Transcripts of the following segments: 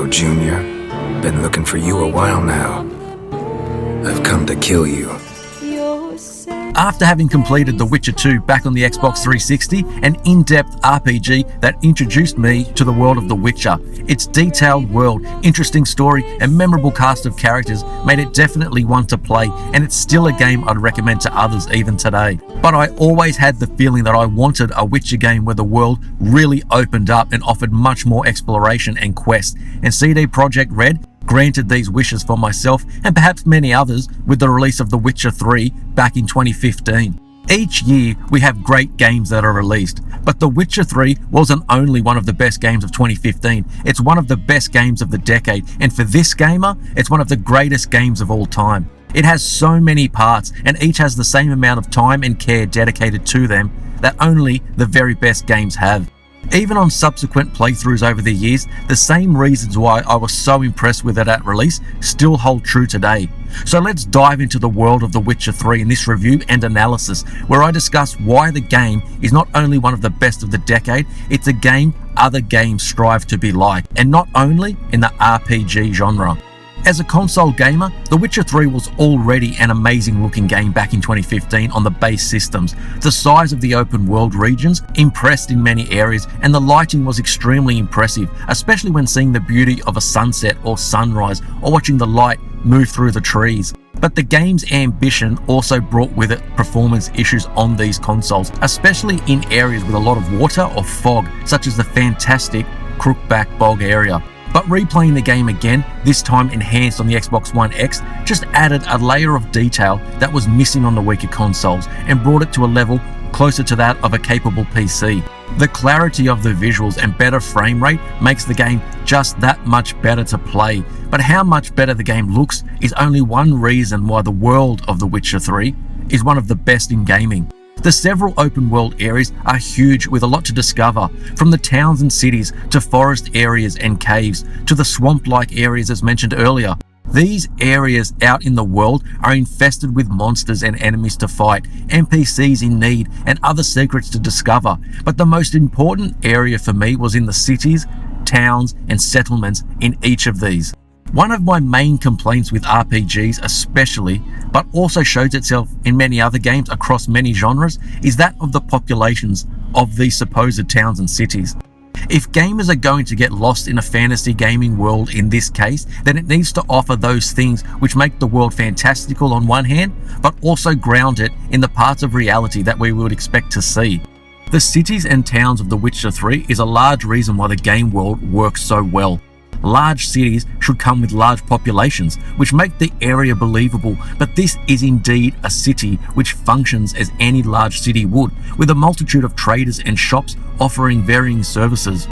Hello, Junior. Been looking for you a while now. I've come to kill you. After having completed The Witcher 2 back on the Xbox 360, an in-depth RPG that introduced me to the world of The Witcher. Its detailed world, interesting story, and memorable cast of characters made it definitely one to play, and it's still a game I'd recommend to others even today. But I always had the feeling that I wanted a Witcher game where the world really opened up and offered much more exploration and quests, and CD Projekt Red granted these wishes for myself and perhaps many others with the release of The Witcher 3 back in 2015. Each year we have great games that are released, but The Witcher 3 wasn't only one of the best games of 2015, it's one of the best games of the decade, and for this gamer, it's one of the greatest games of all time. It has so many parts, and each has the same amount of time and care dedicated to them that only the very best games have. Even on subsequent playthroughs over the years, the same reasons why I was so impressed with it at release still hold true today. So let's dive into the world of The Witcher 3 in this review and analysis, where I discuss why the game is not only one of the best of the decade, it's a game other games strive to be like, and not only in the RPG genre. As a console gamer, The Witcher 3 was already an amazing looking game back in 2015 on the base systems. The size of the open world regions impressed in many areas, and the lighting was extremely impressive, especially when seeing the beauty of a sunset or sunrise or watching the light move through the trees. But the game's ambition also brought with it performance issues on these consoles, especially in areas with a lot of water or fog, such as the fantastic Crookback Bog area. But replaying the game again, this time enhanced on the Xbox One X, just added a layer of detail that was missing on the weaker consoles and brought it to a level closer to that of a capable PC. The clarity of the visuals and better frame rate makes the game just that much better to play, but how much better the game looks is only one reason why the world of The Witcher 3 is one of the best in gaming. The several open world areas are huge with a lot to discover, from the towns and cities to forest areas and caves to the swamp-like areas as mentioned earlier. These areas out in the world are infested with monsters and enemies to fight, NPCs in need, and other secrets to discover. But the most important area for me was in the cities, towns, and settlements in each of these. One of my main complaints with RPGs especially, but also shows itself in many other games across many genres, is that of the populations of these supposed towns and cities. If gamers are going to get lost in a fantasy gaming world in this case, then it needs to offer those things which make the world fantastical on one hand, but also ground it in the parts of reality that we would expect to see. The cities and towns of The Witcher 3 is a large reason why the game world works so well. Large cities should come with large populations, which make the area believable, but this is indeed a city which functions as any large city would, with a multitude of traders and shops offering varying services.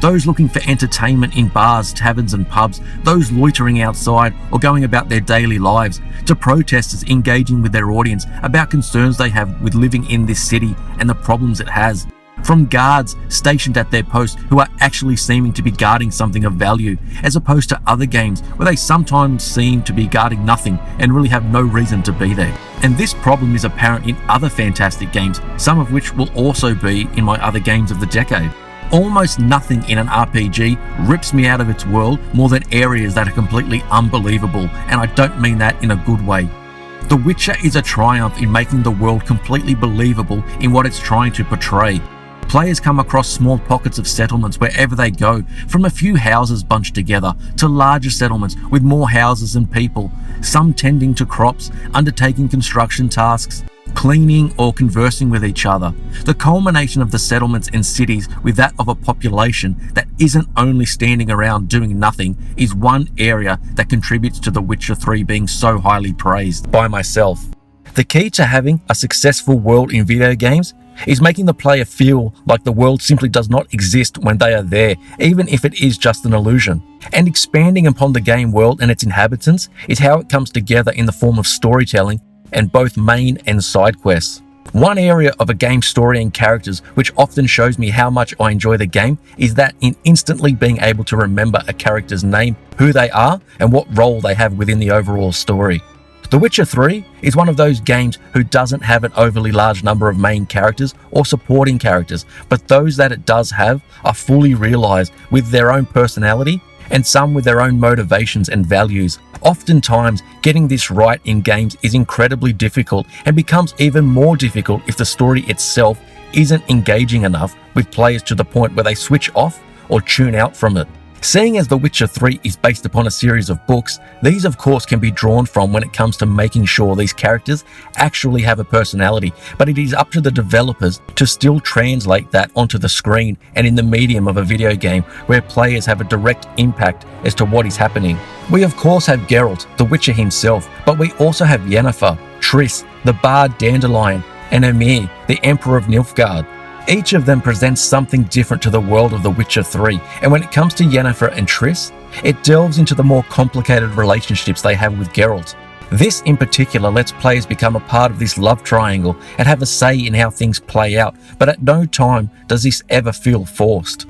Those looking for entertainment in bars, taverns and pubs, those loitering outside or going about their daily lives, to protesters engaging with their audience about concerns they have with living in this city and the problems it has. From guards stationed at their post who are actually seeming to be guarding something of value, as opposed to other games where they sometimes seem to be guarding nothing and really have no reason to be there. And this problem is apparent in other fantastic games, some of which will also be in my other games of the decade. Almost nothing in an RPG rips me out of its world more than areas that are completely unbelievable, and I don't mean that in a good way. The Witcher is a triumph in making the world completely believable in what it's trying to portray. Players come across small pockets of settlements wherever they go, from a few houses bunched together to larger settlements with more houses and people, some tending to crops, undertaking construction tasks, cleaning or conversing with each other. The culmination of the settlements and cities with that of a population that isn't only standing around doing nothing is one area that contributes to The Witcher 3 being so highly praised by myself. The key to having a successful world in video games is making the player feel like the world simply does not exist when they are there, even if it is just an illusion. And expanding upon the game world and its inhabitants is how it comes together in the form of storytelling and both main and side quests. One area of a game's story and characters which often shows me how much I enjoy the game is that in instantly being able to remember a character's name, who they are, and what role they have within the overall story. The Witcher 3 is one of those games who doesn't have an overly large number of main characters or supporting characters, but those that it does have are fully realized with their own personality and some with their own motivations and values. Oftentimes, getting this right in games is incredibly difficult and becomes even more difficult if the story itself isn't engaging enough with players to the point where they switch off or tune out from it. Seeing as The Witcher 3 is based upon a series of books, these of course can be drawn from when it comes to making sure these characters actually have a personality, but it is up to the developers to still translate that onto the screen and in the medium of a video game where players have a direct impact as to what is happening. We of course have Geralt, the Witcher himself, but we also have Yennefer, Triss, the Bard Dandelion, and Emir, the Emperor of Nilfgaard. Each of them presents something different to the world of The Witcher 3, and when it comes to Yennefer and Triss, it delves into the more complicated relationships they have with Geralt. This in particular lets players become a part of this love triangle and have a say in how things play out, but at no time does this ever feel forced.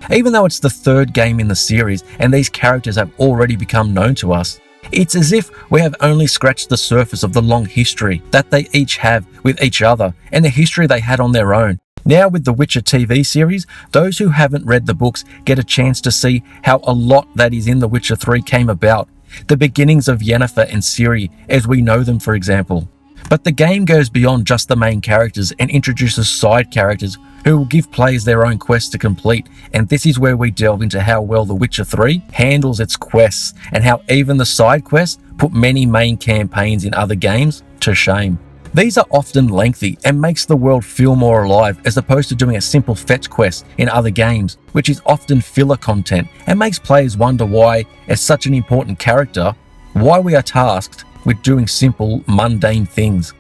Even though it's the third game in the series and these characters have already become known to us, it's as if we have only scratched the surface of the long history that they each have with each other and the history they had on their own. Now with the Witcher TV series, those who haven't read the books get a chance to see how a lot that is in The Witcher 3 came about. The beginnings of Yennefer and Ciri as we know them, for example. But the game goes beyond just the main characters and introduces side characters who will give players their own quests to complete, and this is where we delve into how well The Witcher 3 handles its quests and how even the side quests put many main campaigns in other games to shame. These are often lengthy and makes the world feel more alive as opposed to doing a simple fetch quest in other games, which is often filler content and makes players wonder why, as such an important character, why we are tasked with doing simple, mundane things.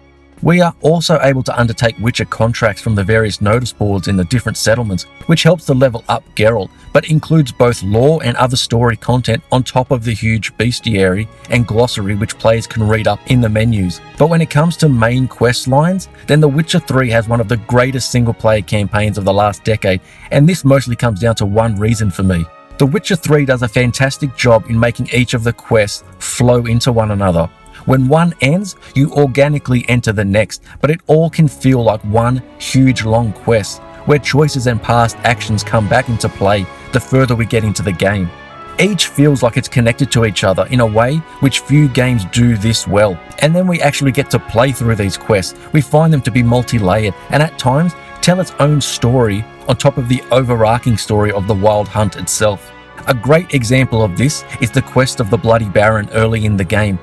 We are also able to undertake Witcher contracts from the various notice boards in the different settlements, which helps to level up Geralt, but includes both lore and other story content on top of the huge bestiary and glossary which players can read up in the menus. But when it comes to main quest lines, then The Witcher 3 has one of the greatest single-player campaigns of the last decade, and this mostly comes down to one reason for me. The Witcher 3 does a fantastic job in making each of the quests flow into one another. When one ends, you organically enter the next, but it all can feel like one huge long quest, where choices and past actions come back into play the further we get into the game. Each feels like it's connected to each other in a way which few games do this well, and then we actually get to play through these quests. We find them to be multi-layered, and at times tell its own story on top of the overarching story of the Wild Hunt itself. A great example of this is the quest of the Bloody Baron early in the game.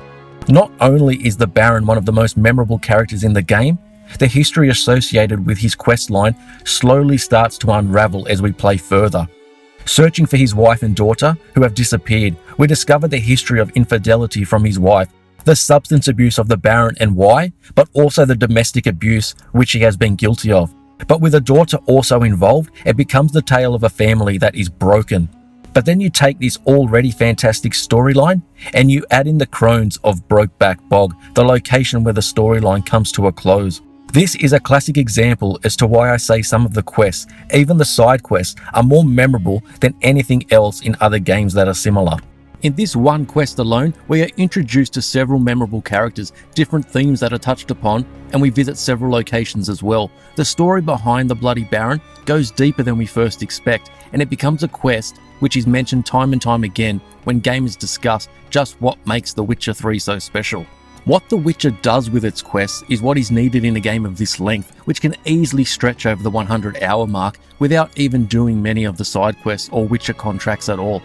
Not only is the Baron one of the most memorable characters in the game, the history associated with his quest line slowly starts to unravel as we play further. Searching for his wife and daughter, who have disappeared, we discover the history of infidelity from his wife, the substance abuse of the Baron and why, but also the domestic abuse which he has been guilty of. But with a daughter also involved, it becomes the tale of a family that is broken. But then you take this already fantastic storyline and you add in the crones of Brokeback Bog, the location where the storyline comes to a close. This is a classic example as to why I say some of the quests, even the side quests, are more memorable than anything else in other games that are similar. In this one quest alone, we are introduced to several memorable characters, different themes that are touched upon, and we visit several locations as well. The story behind the Bloody Baron goes deeper than we first expect, and it becomes a quest which is mentioned time and time again when gamers discuss just what makes The Witcher 3 so special. What The Witcher does with its quests is what is needed in a game of this length, which can easily stretch over the 100-hour mark without even doing many of the side quests or Witcher contracts at all.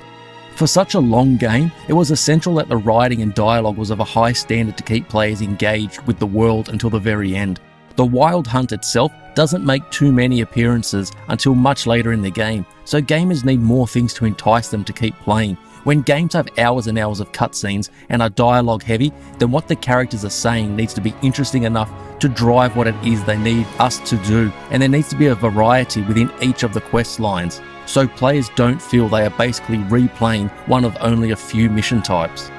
For such a long game, it was essential that the writing and dialogue was of a high standard to keep players engaged with the world until the very end. The Wild Hunt itself doesn't make too many appearances until much later in the game, so gamers need more things to entice them to keep playing. When games have hours and hours of cutscenes and are dialogue heavy, then what the characters are saying needs to be interesting enough to drive what it is they need us to do, and there needs to be a variety within each of the quest lines, so players don't feel they are basically replaying one of only a few mission types.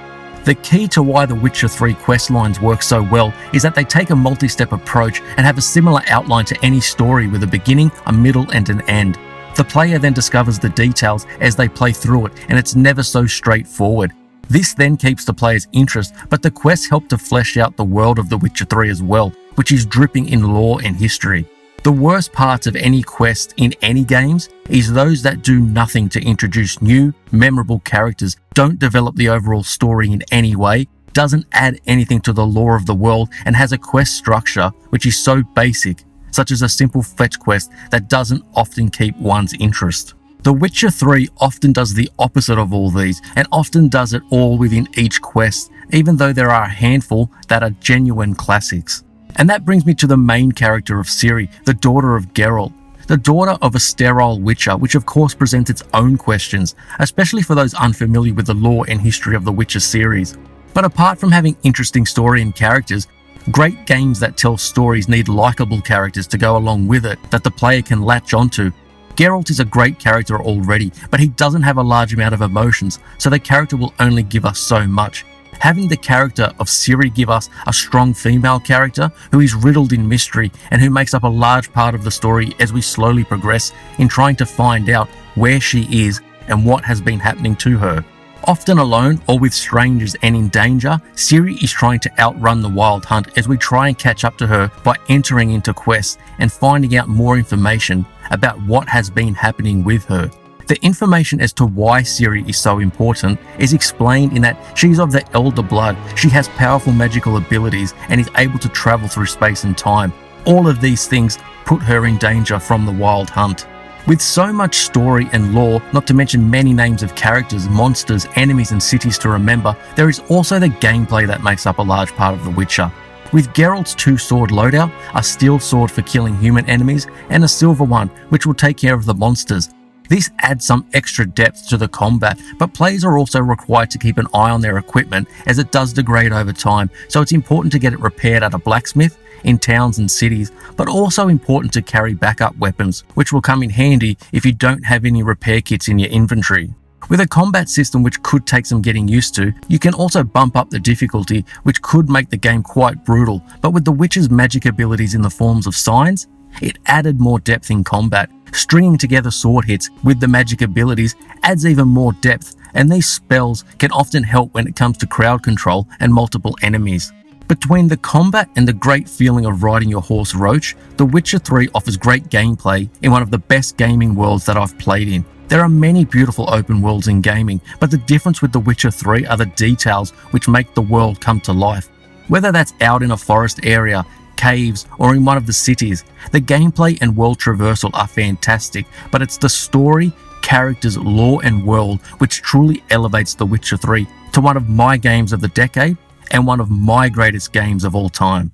The key to why The Witcher 3 quest lines work so well is that they take a multi-step approach and have a similar outline to any story with a beginning, a middle and an end. The player then discovers the details as they play through it, and it's never so straightforward. This then keeps the player's interest, but the quests help to flesh out the world of The Witcher 3 as well, which is dripping in lore and history. The worst parts of any quest in any games is those that do nothing to introduce new, memorable characters, don't develop the overall story in any way, doesn't add anything to the lore of the world, and has a quest structure which is so basic, such as a simple fetch quest that doesn't often keep one's interest. The Witcher 3 often does the opposite of all these, and often does it all within each quest, even though there are a handful that are genuine classics. And that brings me to the main character of Ciri, the daughter of Geralt. The daughter of a sterile witcher, which of course presents its own questions, especially for those unfamiliar with the lore and history of the Witcher series. But apart from having interesting story and characters, great games that tell stories need likable characters to go along with it that the player can latch onto. Geralt is a great character already, but he doesn't have a large amount of emotions, so the character will only give us so much. Having the character of Ciri give us a strong female character who is riddled in mystery and who makes up a large part of the story as we slowly progress in trying to find out where she is and what has been happening to her. Often alone or with strangers and in danger, Ciri is trying to outrun the wild hunt as we try and catch up to her by entering into quests and finding out more information about what has been happening with her. The information as to why Ciri is so important is explained in that she's of the elder blood, she has powerful magical abilities and is able to travel through space and time. All of these things put her in danger from the wild hunt. With so much story and lore, not to mention many names of characters, monsters, enemies and cities to remember, there is also the gameplay that makes up a large part of The Witcher. With Geralt's 2-sword loadout, a steel sword for killing human enemies and a silver one which will take care of the monsters. This adds some extra depth to the combat, but players are also required to keep an eye on their equipment as it does degrade over time, so it's important to get it repaired at a blacksmith, in towns and cities, but also important to carry backup weapons, which will come in handy if you don't have any repair kits in your inventory. With a combat system which could take some getting used to, you can also bump up the difficulty, which could make the game quite brutal, but with the Witcher's magic abilities in the forms of signs, it added more depth in combat. Stringing together sword hits with the magic abilities adds even more depth, and these spells can often help when it comes to crowd control and multiple enemies. Between the combat and the great feeling of riding your horse Roach, The Witcher 3 offers great gameplay in one of the best gaming worlds that I've played in. There are many beautiful open worlds in gaming, but the difference with The Witcher 3 are the details which make the world come to life. Whether that's out in a forest area, caves, or in one of the cities, the gameplay and world traversal are fantastic, but it's the story, characters, lore and world which truly elevates The Witcher 3 to one of my games of the decade and one of my greatest games of all time.